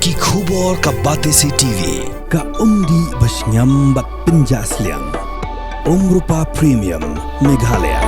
Ki khubor ka Batesi TV. Ka umdi basnyam bak penjaslian. Rupa Premium Meghalaya.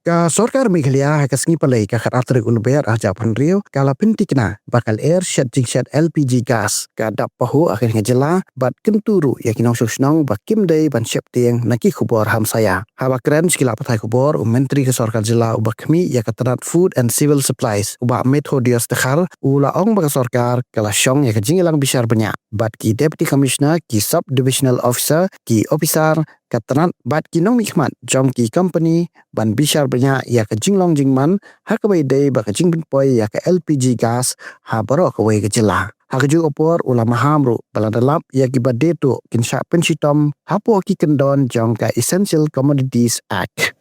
Ka Sorkar Meghalaya kasngi palai ka kharatri unber aja panrio kala pentikna bakal air shed jingshed LPG gas ka dap pahu akhirnya jela bat kenturu yakinong susnong bakim day ban septieng naki khubor ham saya haba keren skila patai khubor menteri ke Sorkar jela ubakmi ya katrat food and civil supplies uba metho dias tekhal ula ong baka Sorkar kala syong ya jingilang bisar banyak bat ki deputy commissioner ki sub divisional officer ki officer katrat bat kinong mikmat jom ki company ban bisar banyak ya ke jinglong jingman ha ke day ba ke jingbin poi ya ke LPG gas ha baro ke we ke jela ha ke ju opor ulama hamru baladalap ya ki badeto kin sya pensitom hapo ki kendon jong ka Essential Commodities Act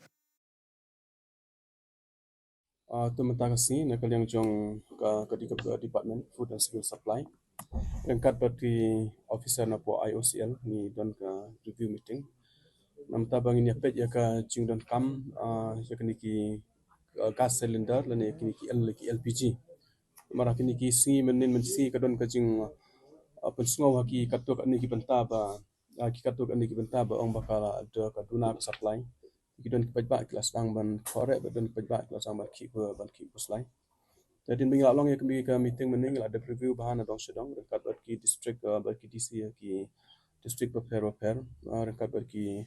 Tementang kasi nak yang jong ke Department Food and Civil Supply rengkat berti officer na po IOCL ni don ka review meeting namta bang ini apet ya ka jing don kam ya kini ki gas cylinder lan ya kini ki LPG mara kini ki si menin si ka don ka jing pensungau haki katuk ani ki benta ba ki katuk ani ki benta ba ong bakala ada ka duna ka supply ki don ki pajba kelas dang ban korek ba don ki pajba kelas dang ban ki puslai jadi minggu long ya kami ke meeting mening ada review bahan adong sedang dekat berki district berki DC ki district repair dekat berki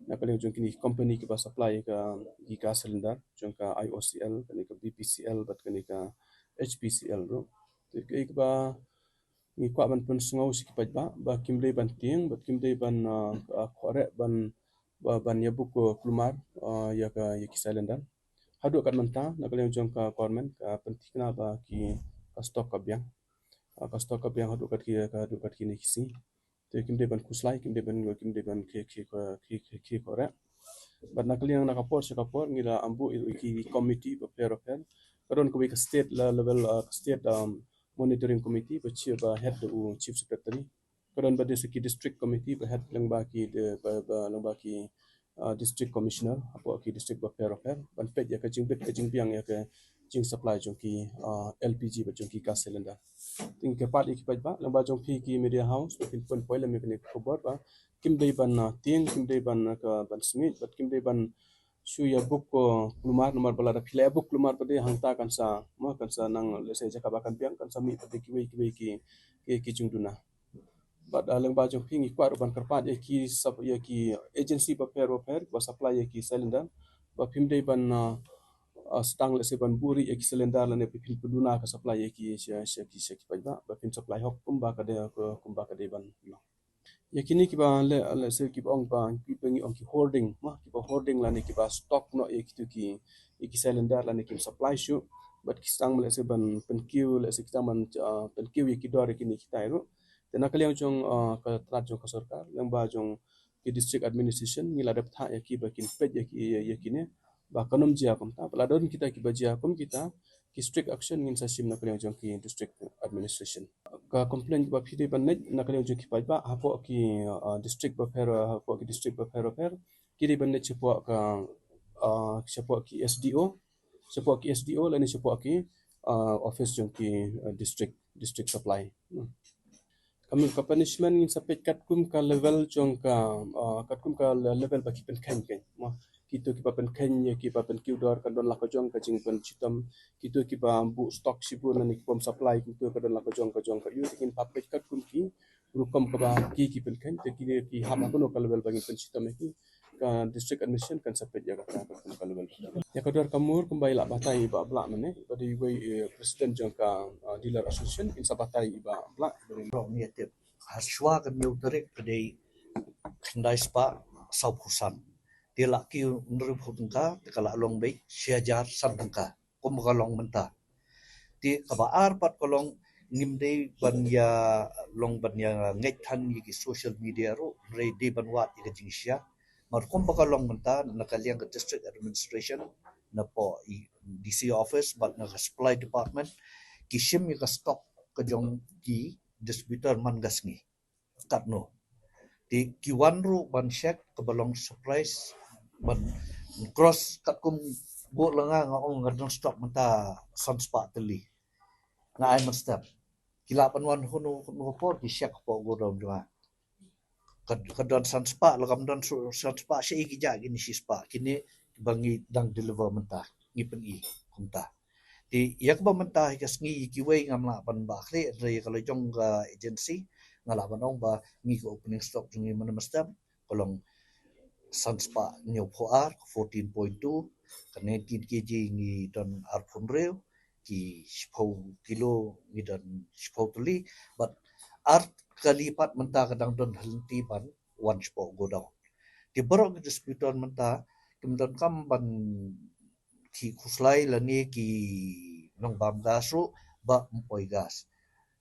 nak paling jong kini company ki ba supply ka di gas cylinder jong ka IOCL kani ka BPCL bat kani ka HPCL ro ki ba ni kwa ban pun sungau si ki pajba ba kimdei ban tieng bat kimdei ban korek ban yabuk klumar ya ki cylinder hadu kat menta nak paling jong ka government ka pentikna ba ki stok ka biang hadu kat ki ni kisi te kimde ban kuslai kimde ban ki korek bat nak liang nak kapor ngila ambu ki committee prepare kadon ko ka state level state monitoring committee ba head chief secretary kadon ba district committee ba head lang ba ki district commissioner apo ki district prepare ban pet ya ka jing biang ya ka jing supply jong ki LPG ba jong ki gas cylinder ting ke pat iki ba lang ba jong ki media house pin pon poile me kni khobor ba kim dei ban ting kim dei ban ka ban smith bat kim dei ban shu ya book klumar nomor bala da phila book klumar pade hangta kan sa nang lese jaka bakan piang kan sa mi pade ki jung duna bat lang ba jong pingi kwar ban karpat ya ki agency prepare ba supply ya ki cylinder ba pim dei ban stang lese ban buri ya ki cylinder la ne pin peduna ka supply ya ki ki ba pin supply hok kumba ka de ban ya kini ki ba le se ki ong ba ki pengi ong ki hoarding ki ba hoarding la ne ki ba stock no ya ki cylinder la ne ki supply shu but ki stang le se ban pen kiu le se ki man pen kiu ya ki dor ki ni ki tairu tena kali yang jong ka trat jong ka sarkar yang ba jong ki district administration ngila dap tha ya ki ba kin pet ya ki ne ba kanom jia pam ta pala don kita ki ba jia pam kita ki strict action ngin sa sim na kali jong ki district administration ka complaint ba phide ban na kali jong ki pa ba hapo ki district ba fer ki ri ban ne chepo ki SDO la ni chepo ki office jong ki district supply kami ka punishment ngin sapet kat kum ka level jong ka level ba ki pen khen ma kito ki pa pen khen ye ki pa pen ki dor ka don la ka jong ka jing pen chitam kito ki pa bu stock sibu na ni pom supply kito ka don la ka jong ka yu kin pa pet kat kum ki rukom ka ba ki pen khen te ki ha ma ko ka level ba ki pen chitam ki ka district administration kan sapet ya ka level ya ka dor kamur kumbai la batai ba bla mane badi we president jong ka dealer association in sabatai ba bla ni tip haswa kan yo tarik kedai kendai spa sau kusan dia laki nuru phutengka kala long bei siajar santengka kum kalong menta ti kabaar pat kolong ngimdei ban ya long ban ya ngai than ki social media ro ready ban wat ki jingsia mar kum kalong menta nakaliang ke district administration na po DC office but na supply department kishim ka stock ka jong ki distributor mangasngi katno di kiwan ru ban check ke balong surprise ban cross kat kum Go langa ngong ngadon stop menta sunspa teli. Ngai mestap. Kila panwan hunu por di syak po go daw dua. Kadon sunspa lagam don sunspa sei gija gini sispa kini bangi dang deliver menta ngipen i kunta. Di yak ba menta hikas ngi kiwei ngamla pan ba khre re kalau jong ga agency ngala banong ba ngi ko opening stock ngi mana mestap kolong sunspa nyo poar 14.2 ka 19 kg ngi don arpun reu ki 10 kilo ngi don 10 tuli but art kalipat menta kadang don henti ban one spot go down di borok disputan menta kemudian kam ban ki kuslai lani ki nong bam gasu ba mpoi gas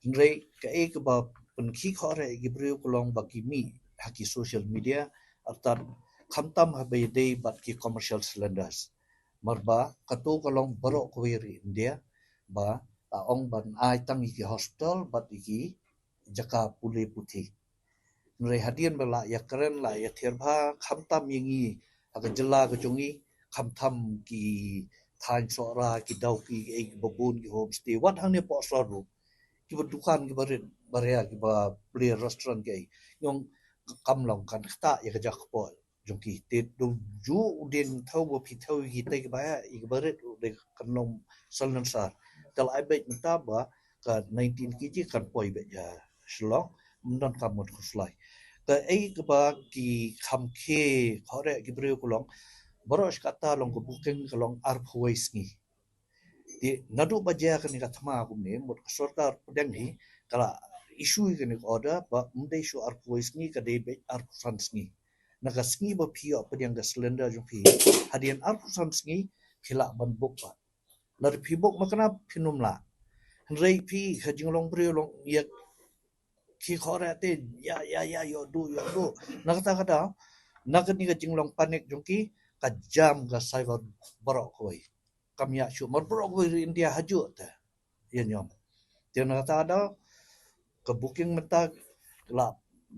ngrei ka e ka ba pen ki khore gi breu kolong ba ki mi haki social media artan khamtam habai dei bat ki commercial cylinders marba katu kolong borok kweri India ba taong ban ai tang ki hospital bat ki jaka pule puthi nrei hadian bela ya keren la ya therba khamtam yingi aga jela ga jungi khamtam ki thain sora ki dau ki ei babun ki homestay wat hang ne po soru ki dukan ki barit barea ki ba play restaurant ki yong kamlong kan khata ya jak po jungki te do ju udin thau bo phi thau ki te ba i barit de kanlong salnan sar tal ai bet mta ba ka 19 kg kan poi be ya shlong mnon kamot khuslai ka ei ka ba ki khamkhe khore ki breu kulong boros kata long ko booking kalong arphois ngi di nadu baja kan ka thama ku ne mot sarkar pedang ni kala isu kan order ba mde isu arphois ngi ka de be arphans ngi naga sngi ba phio pedang ga cylinder ju phi hadian arphans ngi khila ban bok ba lar phi bok makna phinum la rei phi khajing long breu long yak ki khore te ya yo do nakata kada nakani ga jinglong panik jungki ka jam ga cyber borok koi kamya shu mar borok koi India haju ta yen yom te nakata ada ka booking menta la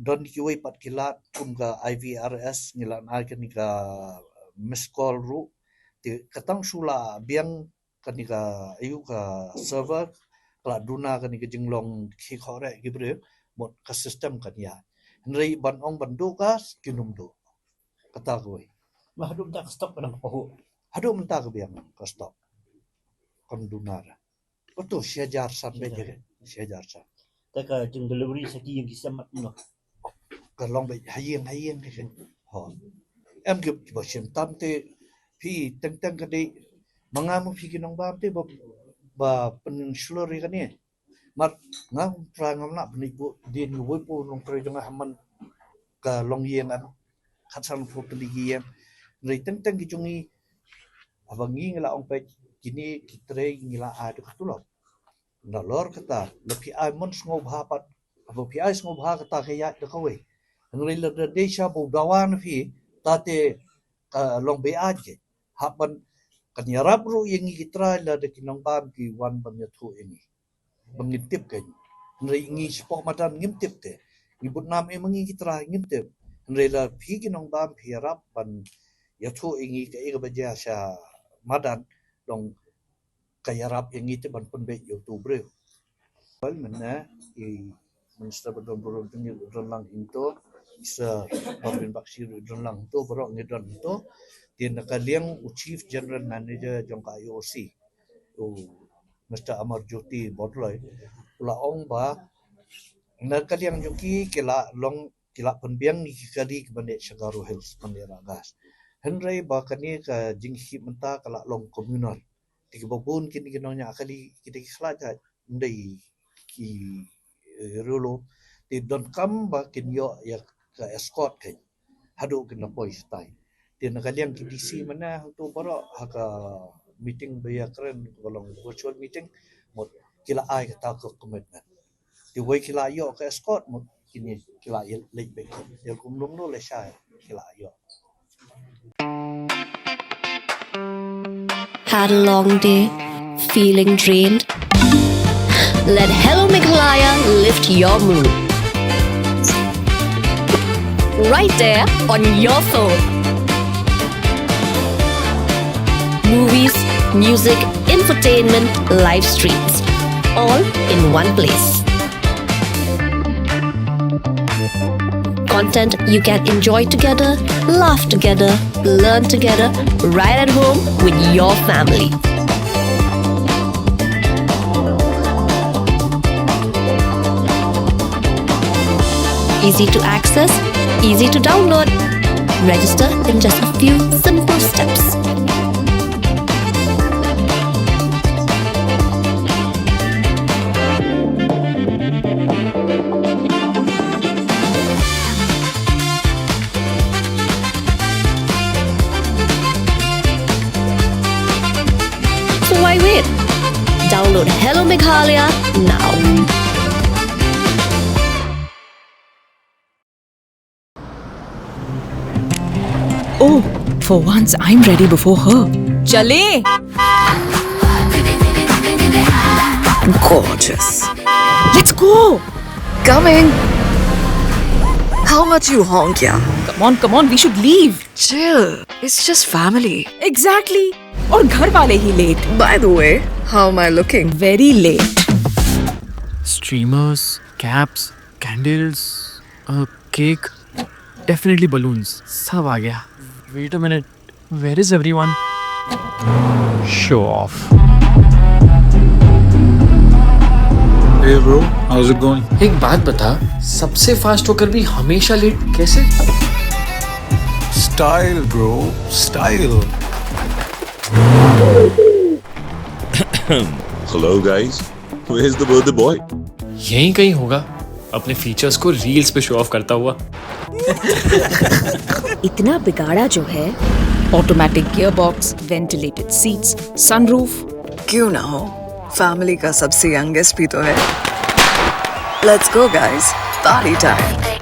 don ki wei pat kilat kum ga IVRS ngilan ai ka miss call ru te katang sula biang kani ka ayu ka server kala duna kani ka jinglong ki khore gibre mot ka system kan ya nrei ban ong bandu ka kinum do kata koi Mahadum tak stop pada pahu. hadu menta ka biang ka stop kon dunar oto syajar sampai je syajar sa Taka jeng delivery saki yang kisamat no. ka long be hayeng ni kan ho em gib ba sim tam te phi teng ka de mangamu phi kinong ba te ba penslori kan ni mat ngam prangam na bni bu din woi pu long pre jong haman ka long yen an khatsan fu tli yen rei teng ki jungi abangi ngala ong pe kini kitre ngila a tu khatulok na lor kata lepi ai mon sngo bhapat abo pi ai sngo bha kata khaya de kawe ngrei le de sha bu dawan phi tate ka long be aje haban kan yarab ru yengi kitra la de kinong bam ki wan ban ya thu ini mengintip kan nrei ngi spok madan ngintip te ngibut nam e mangi kitra ngintip nrei la phi kinong bam phi rap ban ya thu ingi ka e ba ja sha madan dong kayarap ingi te ban pun be youtuber bal mana I minister badon borong tengi lang into isa Marvin Bakshir lang to borong ngidon to din nakaliang chief general manager jong ka IOC Mr. Amar Jyoti Bodloy la ong ba nakaliang joki kila long kila penbiang ni kali kebande Shagaru Hills Mandera Gas Henry ba kani ka jinghi menta kala long komunal tikibabun kini kinonya akali kita khlata ndai ki rolo ti don kam ba kinyo ya ka escort kai hadu kin poi stai ti nakaliang ki DC mana tu baro haka meeting baya keren kolong virtual meeting mot kila ai ka ta ko commitment ti wei kila yo ka escort mot kini kila lek be el kum lum no le sha kila yo Had a long day, feeling drained? Let Hello Meghalaya lift your mood. Right there on your phone. movies, music, infotainment, live streams, all in one place. Content you can enjoy together, laugh together, learn together, right at home with your family. Easy to access, easy to download. Register in just a few simple steps. So why wait? Download Hello Meghalaya now. Oh, for once I'm ready before her. Chale! Gorgeous. Let's go! Coming. How much you honk, yeah? Come on, we should leave. Chill. It's just family. Exactly. और घर वाले ही late. By the way, how am I looking? Very late. Streamers, caps, candles, a cake, definitely balloons. सब आ गया. Wait a minute. Where is everyone? Show off. Hey bro, how's it going? एक बात बता, सबसे फास्ट होकर भी हमेशा लेट कैसे? Style bro, style. Hello guys, where's the birthday boy? यहीं कहीं होगा, अपने फीचर्स को रील्स पे शो ऑफ करता हुआ. इतना बिगाड़ा जो है. Automatic gearbox, ventilated seats, sunroof. क्यों ना हो? Family का सबसे youngest भी तो है. Let's go guys, party time.